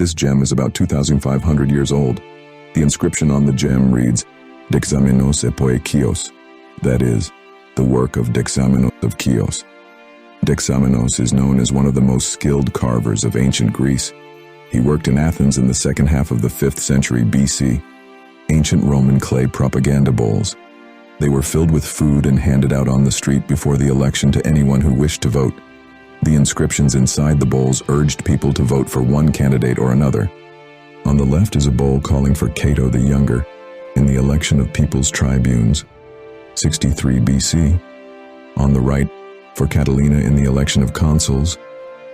This gem is about 2,500 years old. The inscription on the gem reads, Dexamenos epochs, that is, the work of Dexamenos of Chios. Dexamenos is known as one of the most skilled carvers of ancient Greece. He worked in Athens in the second half of the 5th century BC. Ancient Roman clay propaganda bowls. They were filled with food and handed out on the street before the election to anyone who wished to vote. The inscriptions inside the bowls urged people to vote for one candidate or another. On the left is a bowl calling for Cato the Younger in the election of people's tribunes, 63 BC. On the right, for Catilina in the election of consuls,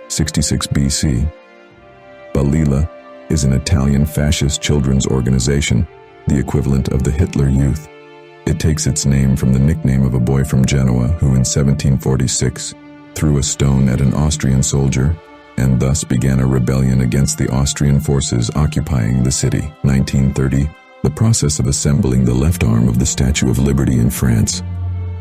66 BC. Balilla is an Italian fascist children's organization, the equivalent of the Hitler Youth. It takes its name from the nickname of a boy from Genoa who in 1746 threw a stone at an Austrian soldier and thus began a rebellion against the Austrian forces occupying the city. 1930, the process of assembling the left arm of the Statue of Liberty in France.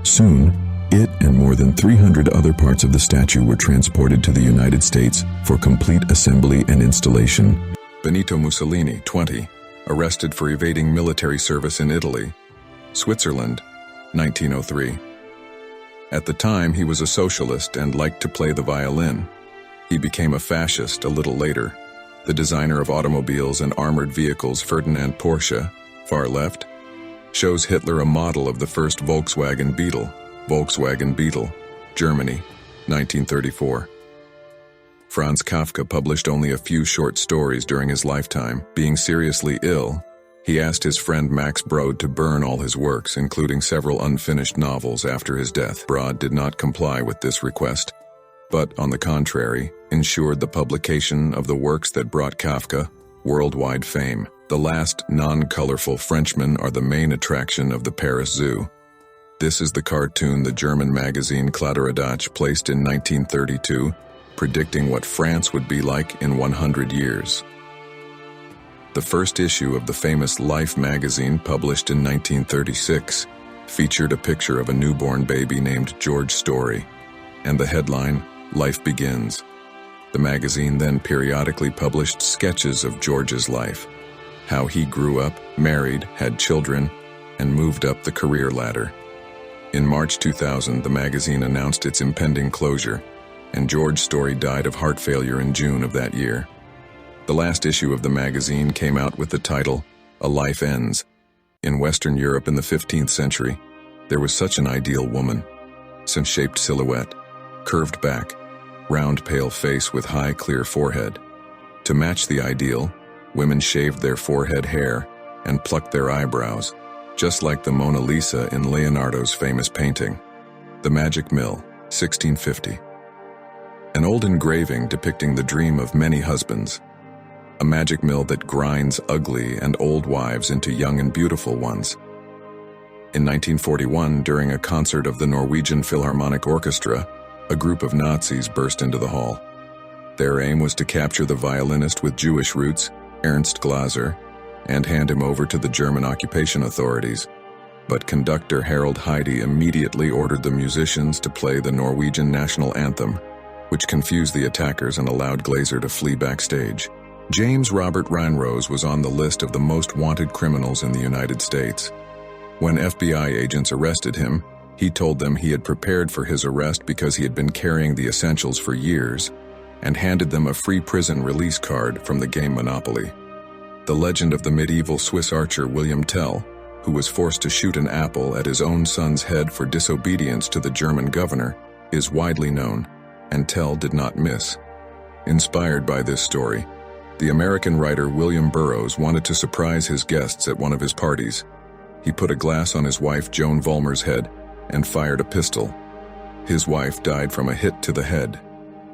Soon, it and more than 300 other parts of the statue were transported to the United States for complete assembly and installation. Benito Mussolini, 20, arrested for evading military service in Italy. Switzerland, 1903. At the time, he was a socialist and liked to play the violin. He became a fascist a little later. The designer of automobiles and armored vehicles Ferdinand Porsche, far left, shows Hitler a model of the first Volkswagen Beetle, Germany, 1934. Franz Kafka published only a few short stories during his lifetime. Being seriously ill, he asked his friend Max Brod to burn all his works, including several unfinished novels, after his death. Brod did not comply with this request, but, on the contrary, ensured the publication of the works that brought Kafka worldwide fame. The last non-colorful Frenchmen are the main attraction of the Paris Zoo. This is the cartoon the German magazine Kladderadatsch placed in 1932, predicting what France would be like in 100 years. The first issue of the famous Life magazine, published in 1936, featured a picture of a newborn baby named George Story, and the headline, Life Begins. The magazine then periodically published sketches of George's life, how he grew up, married, had children, and moved up the career ladder. In March 2000, the magazine announced its impending closure, and George Story died of heart failure in June of that year. The last issue of the magazine came out with the title, A Life Ends. In Western Europe in the 15th century, there was such an ideal woman. Sun-shaped silhouette, curved back, round pale face with high clear forehead. To match the ideal, women shaved their forehead hair and plucked their eyebrows, just like the Mona Lisa in Leonardo's famous painting. The Magic Mill, 1650. An old engraving depicting the dream of many husbands. A magic mill that grinds ugly and old wives into young and beautiful ones. In 1941, during a concert of the Norwegian Philharmonic Orchestra, a group of Nazis burst into the hall. Their aim was to capture the violinist with Jewish roots, Ernst Glaser, and hand him over to the German occupation authorities. But conductor Harold Heide immediately ordered the musicians to play the Norwegian national anthem, which confused the attackers and allowed Glaser to flee backstage. James Robert Reinrose was on the list of the most wanted criminals in the United States. When FBI agents arrested him, he told them he had prepared for his arrest because he had been carrying the essentials for years, and handed them a free prison release card from the game Monopoly. The legend of the medieval Swiss archer William Tell, who was forced to shoot an apple at his own son's head for disobedience to the German governor, is widely known, and Tell did not miss. Inspired by this story, the American writer William Burroughs wanted to surprise his guests at one of his parties. He put a glass on his wife Joan Vollmer's head and fired a pistol. His wife died from a hit to the head.